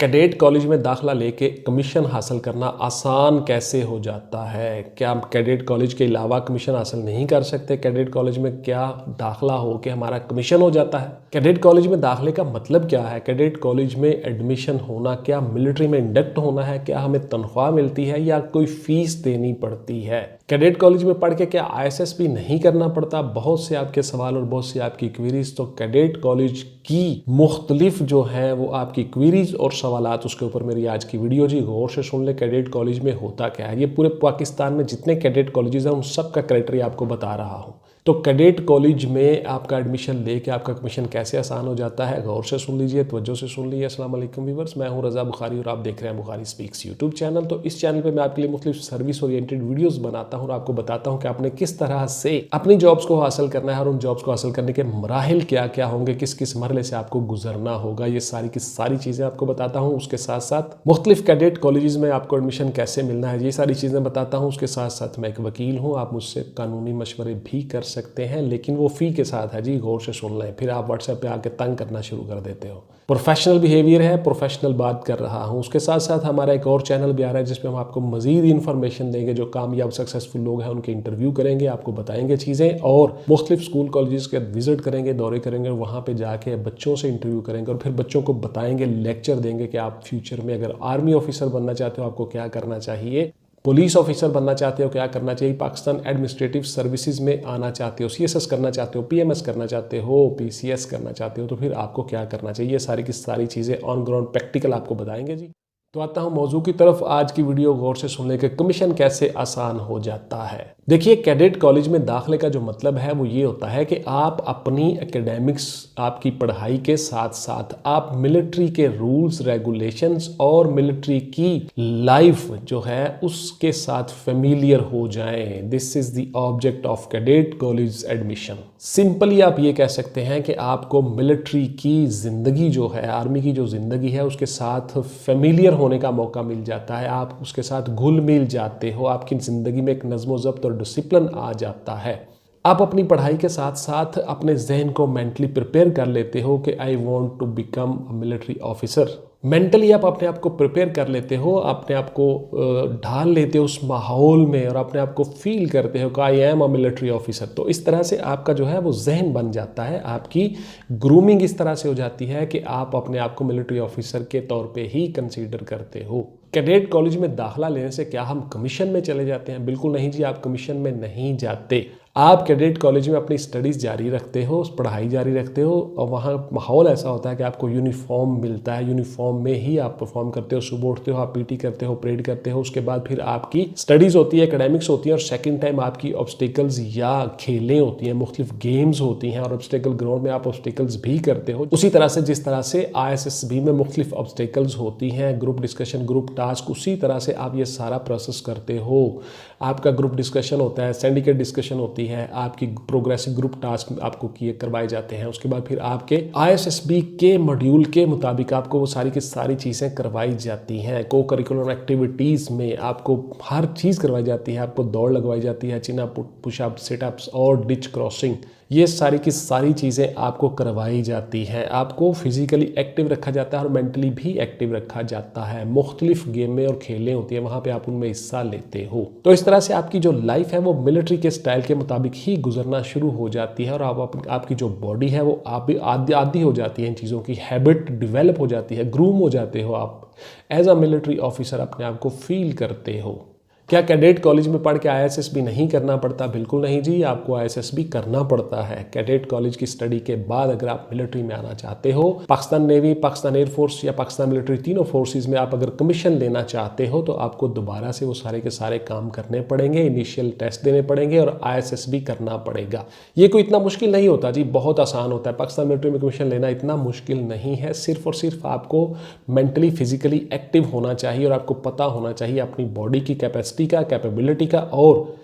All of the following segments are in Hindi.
कैडेट कॉलेज में दाखला लेके कमीशन हासिल करना आसान कैसे हो जाता है? क्या हम कैडेट कॉलेज के अलावा कमीशन हासिल नहीं कर सकते? कैडेट कॉलेज में क्या दाखला हो के हमारा कमीशन हो जाता है? कैडेट कॉलेज में दाखले का मतलब क्या है? कैडेट कॉलेज में एडमिशन होना क्या मिलिट्री में इंडक्ट होना है? क्या हमें तनख्वाह मिलती है या कोई फीस देनी पड़ती है? कैडेट कॉलेज में पढ़ के क्या ISSB नहीं करना पड़ता? बहुत से आपके सवाल और बहुत सी आपकी क्वेरीज। तो कैडेट कॉलेज की मुख्तलिफ जो है वो आपकी क्वेरीज और सवालात, उसके ऊपर मेरी आज की वीडियो जी गौर से सुन ले। कैडेट कॉलेज में होता क्या है, ये पूरे पाकिस्तान में जितने कैडेट कॉलेजेस हैं उन सब का क्राइटेरिया आपको बता रहा हूँ। तो कैडेट कॉलेज में आपका एडमिशन लेके आपका कमीशन कैसे आसान हो जाता है, गौर से सुन लीजिए, तवज्जो से सुन लीजिए। अस्सलाम वालेकुम व्यूअर्स, मैं हूं रज़ा बुखारी और आप देख रहे हैं बुखारी स्पीक्स यूट्यूब चैनल। तो इस चैनल पे मैं आपके लिए मुख्तलिफ सर्विस ओरिएंटेड वीडियोस बनाता हूं और आपको बताता हूं कि आपने किस तरह से अपनी जॉब्स को हासिल करना है और उन जॉब्स को हासिल करने के मराहिल क्या क्या होंगे, किस किस मरहले से आपको गुजरना होगा। ये सारी की सारी चीज़ें आपको बताता हूँ। उसके साथ साथ मुख्तलिफ कैडेट कॉलेजेस में आपको एडमिशन कैसे मिलना है, ये सारी चीज़ें बताता हूँ। उसके साथ साथ मैं एक वकील हूँ, आप मुझसे कानूनी मशवरे भी कर सकते हैं, लेकिन वो फ़ी के साथ है जी, गौर से सुन लें। फिर आप व्हाट्सएप पे आके तंग करना शुरू कर देते हो। प्रोफेशनल बिहेवियर है, प्रोफेशनल बात कर रहा हूँ। उसके साथ साथ हमारा एक और चैनल भी आ रहा है जिसपे हम आपको मजीद इन्फॉर्मेशन देंगे। जो कामयाब सक्सेसफुल लोग हैं उनके इंटरव्यू करेंगे, आपको बताएंगे चीज़ें, और मुख्तलिफ स्कूल कॉलेजेस के विजिट करेंगे, दौरे करेंगे, वहाँ पर जाके बच्चों से इंटरव्यू करेंगे और फिर बच्चों को बताएंगे, लेक्चर देंगे कि आप फ्यूचर में अगर आर्मी ऑफिसर बनना चाहते हो आपको क्या करना चाहिए, पुलिस ऑफिसर बनना चाहते हो क्या करना चाहिए, पाकिस्तान एडमिनिस्ट्रेटिव सर्विसेज में आना चाहते हो, CSS करना चाहते हो, PMS करना चाहते हो, PCS करना चाहते हो, तो फिर आपको क्या करना चाहिए। ये सारी की सारी चीज़ें ऑन ग्राउंड प्रैक्टिकल आपको बताएंगे जी। तो आता हूँ मौजू की तरफ। आज की वीडियो गौर से सुनने के कमीशन कैसे आसान हो जाता है। देखिए, कैडेट कॉलेज में दाखिले का जो मतलब है वो ये होता है कि आप अपनी एकेडमिक्स, आपकी पढ़ाई के साथ साथ आप मिलिट्री के रूल्स रेगुलेशंस और मिलिट्री की लाइफ जो है उसके साथ फेमिलियर हो जाएं। This is the object of cadet college admission. Simply आप ये कह सकते हैं कि आपको मिलिट्री की जिंदगी जो है, आर्मी की जो जिंदगी है, उसके साथ फेमिलियर होने का मौका मिल जाता है। आप उसके साथ घुल मिल जाते हो, आपकी ज़िंदगी में एक नज़्म ज़ब्त और डिसिप्लिन आ जाता है। आप अपनी पढ़ाई के साथ साथ अपने जहन को मेंटली प्रिपेयर कर लेते हो कि I want to become a military officer. Mentally आप अपने आप को प्रिपेयर कर लेते हो, अपने आप को ढाल लेते हो उस माहौल में और अपने आप को फील करते हो कि I am a military officer. तो इस तरह से आपका जो है वो जहन बन जाता है, आपकी ग्रूमिंग इस तरह से हो जाती है कि आप अपने आप को मिलिट्री ऑफिसर के तौर पे ही कंसीडर करते हो। कैडेट कॉलेज में दाखला लेने से क्या हम कमीशन में चले जाते हैं? बिल्कुल नहीं जी, आप कमीशन में नहीं जाते। आप कैडेट कॉलेज में अपनी स्टडीज़ जारी रखते हो, पढ़ाई जारी रखते हो और वहाँ माहौल ऐसा होता है कि आपको यूनिफॉर्म मिलता है, यूनिफॉर्म में ही आप परफॉर्म करते हो। सुबह उठते हो, आप PT करते हो, परेड करते हो, उसके बाद फिर आपकी स्टडीज़ होती है, एकेडमिक्स होती है, और सेकंड टाइम आपकी ऑब्स्टिकल्स या खेलें होती हैं, मुख्तलिफ गेम्स होती हैं, और ऑब्स्टिकल ग्राउंड में आप ऑब्स्टिकल्स भी करते हो। उसी तरह से जिस तरह से ISSB में मुख्तलिफ ऑब्स्टिकल्स होती हैं, ग्रुप डिस्कशन, ग्रुप टास्क, उसी तरह से आप ये सारा प्रोसेस करते हो। आपका ग्रुप डिस्कशन होता है, सिंडिकेट डिस्कशन होती है, आपकी प्रोग्रेसिव ग्रुप टास्क आपको किए करवाए जाते हैं। उसके बाद फिर आपके ISSB के मॉड्यूल के मुताबिक आपको वो सारी की सारी चीज़ें करवाई जाती हैं। को करिकुलर एक्टिविटीज़ में आपको हर चीज़ करवाई जाती है। आपको दौड़ लगवाई जाती है, चिन अप, पुशअप, सिटअप्स और डिच क्रॉसिंग, ये सारी की सारी चीज़ें आपको करवाई जाती हैं। आपको फिजिकली एक्टिव रखा जाता है और मेंटली भी एक्टिव रखा जाता है। मुख्तलिफ गेमें और खेलें होती हैं, वहाँ पे आप उनमें हिस्सा लेते हो। तो इस तरह से आपकी जो लाइफ है वो मिलिट्री के स्टाइल के मुताबिक ही गुजरना शुरू हो जाती है और आपकी जो बॉडी है वो आप भी आदी हो जाती है इन चीज़ों की, हैबिट डेवलप हो जाती है, ग्रूम हो जाते हो। आप एज अ मिलिट्री ऑफिसर अपने आप को फील करते हो। क्या कैडेट कॉलेज में पढ़ के ISSB नहीं करना पड़ता? बिल्कुल नहीं जी, आपको ISSB करना पड़ता है। कैडेट कॉलेज की स्टडी के बाद अगर आप मिलिट्री में आना चाहते हो, पाकिस्तान नेवी, पाकिस्तान एयरफोर्स या पाकिस्तान मिलिट्री, तीनों फोर्सेज में आप अगर कमीशन लेना चाहते हो तो आपको दोबारा से वो सारे के सारे काम करने पड़ेंगे, इनिशियल टेस्ट देने पड़ेंगे और ISSB करना पड़ेगा। ये कोई इतना मुश्किल नहीं होता जी, बहुत आसान होता है। पाकिस्तान मिलिट्री में कमीशन लेना इतना मुश्किल नहीं है। सिर्फ और सिर्फ आपको मेंटली फिजिकली एक्टिव होना चाहिए और आपको पता होना चाहिए अपनी बॉडी की कैपेसिटी का, कैपेबिलिटी का, और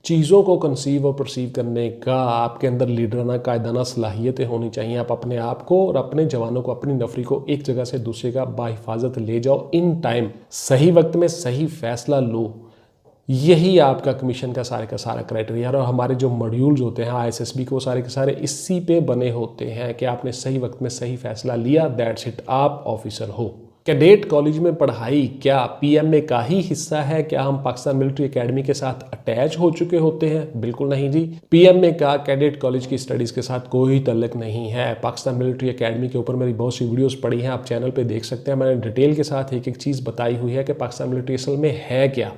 चीज़ों को कंसीव और परसीव करने का आपके अंदर लीडराना, कायदाना सलाहियतें होनी चाहिए। आप अपने आप को और अपने जवानों को, अपनी नफरी को एक जगह से दूसरे का बाहिफाजत ले जाओ, इन टाइम सही वक्त में सही फैसला लो। यही आपका कमीशन का सारा क्राइटेरिया है। और हमारे जो मॉड्यूल्स होते हैं ISSB के, वो सारे के सारे इसी पे बने होते हैं कि आपने सही वक्त में सही फैसला लिया, दैट्स इट, आप ऑफिसर हो। कैडेट कॉलेज में पढ़ाई क्या पीएमए का ही हिस्सा है? क्या हम पाकिस्तान मिलिट्री एकेडमी के साथ अटैच हो चुके होते हैं? बिल्कुल नहीं जी। पीएमए का कैडेट कॉलेज की स्टडीज़ के साथ कोई ताल्लुक नहीं है। पाकिस्तान मिलिट्री एकेडमी के ऊपर मेरी बहुत सी वीडियोस पड़ी हैं, आप चैनल पे देख सकते हैं। मैंने डिटेल के साथ एक एक चीज़ बताई हुई है कि पाकिस्तान मिलिट्री असल में है क्या।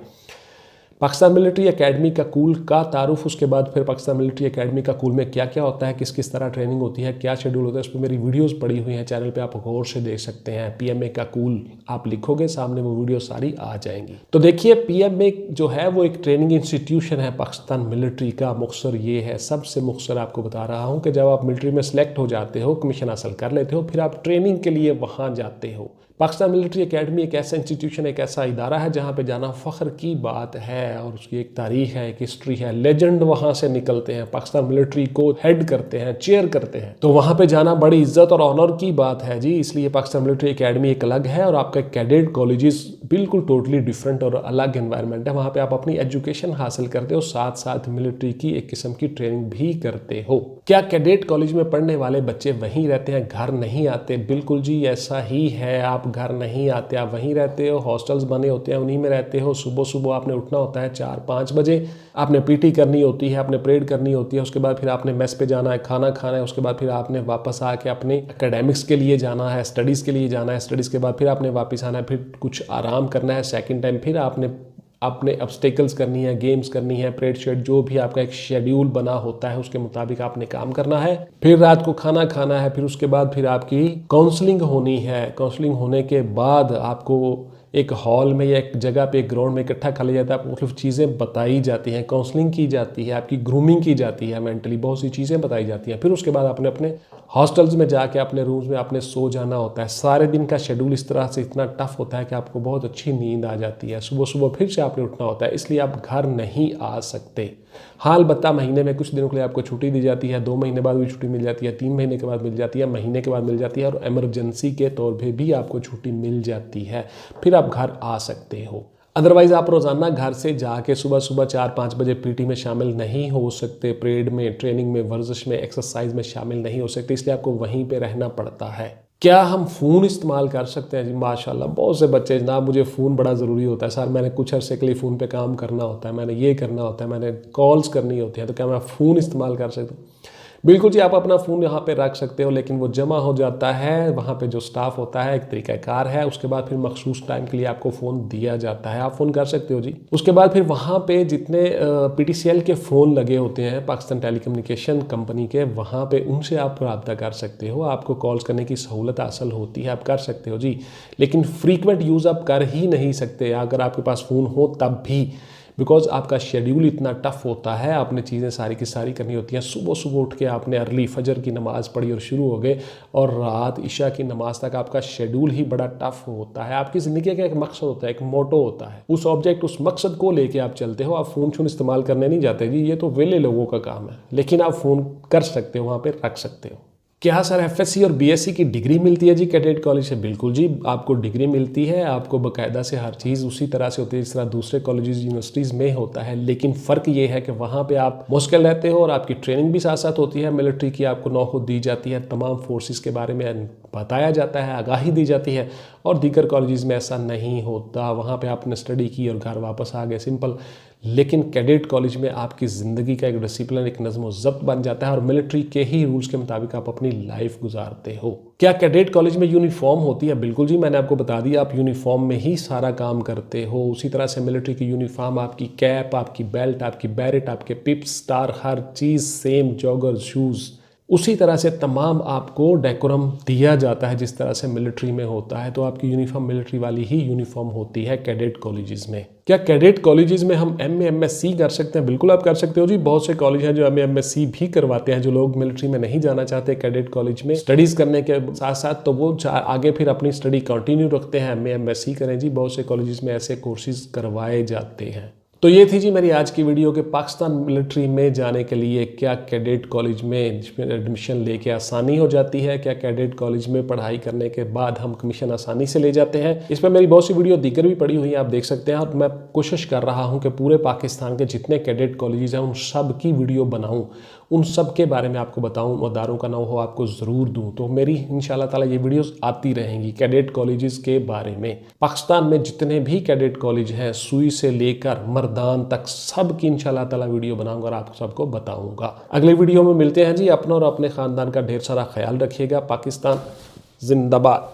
पाकिस्तान मिलिट्री एकेडमी का कूल का तारुफ, उसके बाद फिर पाकिस्तान मिलिट्री एकेडमी का कूल में क्या क्या होता है, किस किस तरह ट्रेनिंग होती है, क्या शेड्यूल होता है, उस पर मेरी वीडियोस पड़ी हुई हैं चैनल पे, आप गौर से देख सकते हैं। पीएमए का कूल आप लिखोगे सामने वो वीडियो सारी आ जाएंगी। तो देखिए पीएमए जो है वो एक ट्रेनिंग इंस्टीट्यूशन है पाकिस्तान मिलिट्री का। मुख्तसर ये है, सबसे मुख्तसर आपको बता रहा हूँ कि जब आप मिलिट्री में सेलेक्ट हो जाते हो, कमीशन हासिल कर लेते हो, फिर आप ट्रेनिंग के लिए वहाँ जाते हो। पाकिस्तान मिलिट्री एकेडमी एक ऐसा इंस्टीट्यूशन, एक ऐसा इदारा है जहाँ पे जाना फ़ख्र की बात है और उसकी एक तारीख है, एक हिस्ट्री है। लेजेंड वहाँ से निकलते हैं, पाकिस्तान मिलिट्री को हेड करते हैं, चेयर करते हैं, तो वहाँ पे जाना बड़ी इज्जत और ऑनर की बात है जी। इसलिए पाकिस्तान मिलिट्री एकेडमी एक अलग है और आपका कैडेट कॉलेजेस बिल्कुल टोटली डिफरेंट और अलग एनवायरनमेंट है। वहाँ पर आप अपनी एजुकेशन हासिल करते हो, साथ साथ मिलिट्री की एक किस्म की ट्रेनिंग भी करते हो। क्या कैडेट कॉलेज में पढ़ने वाले बच्चे वहीं रहते हैं, घर नहीं आते? बिल्कुल जी ऐसा ही है। आप घर नहीं आते, आप वहीं रहते हो, हॉस्टल्स बने होते हैं, उन्हीं में रहते हो। सुबह सुबह आपने उठना होता है 4-5 बजे, आपने पीटी करनी होती है, आपने परेड करनी होती है, उसके बाद फिर आपने मेस पे जाना है, खाना खाना है, उसके बाद फिर आपने वापस आके अपने एकेडमिक्स के लिए जाना है, स्टडीज़ के लिए जाना है, स्टडीज़ के बाद फिर आपने वापस आना है, फिर कुछ आराम करना है, सेकेंड टाइम फिर आपने अपने ऑब्स्टेकल्स करनी है, गेम्स करनी है, परेड शेड, जो भी आपका एक शेड्यूल बना होता है उसके मुताबिक आपने काम करना है। फिर रात को खाना खाना है, फिर उसके बाद फिर आपकी काउंसलिंग होनी है। काउंसलिंग होने के बाद आपको एक हॉल में या एक जगह पे, एक ग्राउंड में इकट्ठा कर लिया जाता है, मुख्तलिफ चीज़ें बताई जाती हैं, काउंसलिंग की जाती है, आपकी ग्रूमिंग की जाती है, मेंटली बहुत सी चीज़ें बताई जाती हैं। फिर उसके बाद आपने अपने हॉस्टल्स में जाके अपने रूम्स में आपने सो जाना होता है। सारे दिन का शेड्यूल इस तरह से इतना टफ होता है कि आपको बहुत अच्छी नींद आ जाती है। सुबह सुबह फिर से आपने उठना होता है, इसलिए आप घर नहीं आ सकते। हाल बत्ता महीने में कुछ दिनों के लिए आपको छुट्टी दी जाती है, 2 महीने बाद भी छुट्टी मिल जाती है, 3 महीने के बाद मिल जाती है, महीने के बाद मिल जाती है और इमरजेंसी के तौर पे भी आपको छुट्टी मिल जाती है, फिर आप घर आ सकते हो। अदरवाइज़ आप रोज़ाना घर से जाके सुबह सुबह 4-5 बजे पीटी में शामिल नहीं हो सकते, परेड में, ट्रेनिंग में, वर्जिश में, एक्सरसाइज में शामिल नहीं हो सकते, इसलिए आपको वहीं पे रहना पड़ता है। क्या हम फ़ोन इस्तेमाल कर सकते हैं जी? माशाल्लाह बहुत से बच्चे, जनाब मुझे फ़ोन बड़ा ज़रूरी होता है सर, मैंने कुछ अरसे के लिए फ़ोन पे काम करना होता है, मैंने ये करना होता है, मैंने कॉल्स करनी होती हैं, तो क्या मैं फ़ोन इस्तेमाल कर सकता हूँ? बिल्कुल जी, आप अपना फ़ोन यहाँ पे रख सकते हो, लेकिन वो जमा हो जाता है वहाँ पे जो स्टाफ होता है, एक तरीक़ाकार है, उसके बाद फिर मखसूस टाइम के लिए आपको फ़ोन दिया जाता है, आप फ़ोन कर सकते हो जी। उसके बाद फिर वहाँ पे जितने PTCL के फ़ोन लगे होते हैं पाकिस्तान टेलीकम्युनिकेशन कंपनी के, वहाँ पे उनसे आप रब्ता कर सकते हो, आपको कॉल्स करने की सहूलत हासिल होती है, आप कर सकते हो जी। लेकिन फ्रीक्वेंट यूज़ आप कर ही नहीं सकते अगर आपके पास फ़ोन हो तब भी, बिकॉज आपका शेड्यूल इतना टफ होता है, आपने चीज़ें सारी की सारी करनी होती हैं। सुबह सुबह उठ के आपने अर्ली फजर की नमाज़ पढ़ी और शुरू हो गए और रात इशा की नमाज तक आपका शेड्यूल ही बड़ा टफ होता है। आपकी ज़िंदगी का एक मकसद होता है, एक मोटो होता है, उस ऑब्जेक्ट, उस मकसद को लेके आप चलते हो। आप फ़ोन शोन इस्तेमाल करने नहीं जाते जी, ये तो वेले लोगों का काम है, लेकिन आप फ़ोन कर सकते हो, वहाँ पर रख सकते हो। क्या सर FSC और BSc की डिग्री मिलती है जी कैडेट कॉलेज से? बिल्कुल जी, आपको डिग्री मिलती है, आपको बाकायदा से हर चीज़ उसी तरह से होती है जिस तरह दूसरे कॉलेजेस यूनिवर्सिटीज़ में होता है, लेकिन फ़र्क ये है कि वहाँ पे आप मुश्किल रहते हो और आपकी ट्रेनिंग भी साथ साथ होती है। मिलिट्री की आपको नौकरी दी जाती है, तमाम फोर्सेस के बारे में बताया जाता है, आगाही दी जाती है, और दीगर कॉलेजेस में ऐसा नहीं होता। वहाँ पे आपने स्टडी की और घर वापस आ गए, सिंपल। लेकिन कैडेट कॉलेज में आपकी ज़िंदगी का एक डिसिप्लिन, एक नज़्म व ज़ब्त बन जाता है और मिलिट्री के ही रूल्स के मुताबिक आप अपनी लाइफ गुजारते हो। क्या कैडेट कॉलेज में यूनिफॉर्म होती है? बिल्कुल जी, मैंने आपको बता दिया, आप यूनिफॉर्म में ही सारा काम करते हो। उसी तरह से मिलिट्री की यूनिफॉर्म, आपकी कैप, आपकी बेल्ट, आपकी बैरेट, आपके पिप्स, स्टार, हर चीज़ सेम, जॉगर्स, शूज़, उसी तरह से तमाम आपको डेकोरम दिया जाता है जिस तरह से मिलिट्री में होता है। तो आपकी यूनिफॉर्म मिलिट्री वाली ही यूनिफॉर्म होती है कैडेट कॉलेजेस में। क्या कैडेट कॉलेजेस में हम MA MSc कर सकते हैं? बिल्कुल आप कर सकते हो जी। बहुत से कॉलेज हैं जो MA MSc भी करवाते हैं, जो लोग मिलिट्री में नहीं जाना चाहते कैडेट कॉलेज में स्टडीज़ करने के साथ साथ, तो वो आगे फिर अपनी स्टडी कंटिन्यू रखते हैं, MA MSc करें जी। बहुत से कॉलेजेस में ऐसे कोर्सेज करवाए जाते हैं। तो ये थी जी मेरी आज की वीडियो कि पाकिस्तान मिलिट्री में जाने के लिए क्या कैडेट कॉलेज में एडमिशन लेके आसानी हो जाती है, क्या कैडेट कॉलेज में पढ़ाई करने के बाद हम कमीशन आसानी से ले जाते हैं। इस पर मेरी बहुत सी वीडियो दीगर भी पड़ी हुई है, आप देख सकते हैं। और मैं कोशिश कर रहा हूँ कि पूरे पाकिस्तान के जितने कैडेट कॉलेजेस हैं उन सब की वीडियो बनाऊँ, उन सब के बारे में आपको बताऊं, अदारों का नाम हो आपको ज़रूर दूं। तो मेरी इंशाल्लाह ताला ये वीडियोस आती रहेंगी कैडेट कॉलेजेस के बारे में। पाकिस्तान में जितने भी कैडेट कॉलेज हैं, सुई से लेकर मर्दान तक, सब की इंशाल्लाह ताला वीडियो बनाऊंगा और आप सबको बताऊंगा। अगले वीडियो में मिलते हैं जी। अपना और अपने ख़ानदान का ढेर सारा ख्याल रखिएगा। पाकिस्तान जिंदाबाद।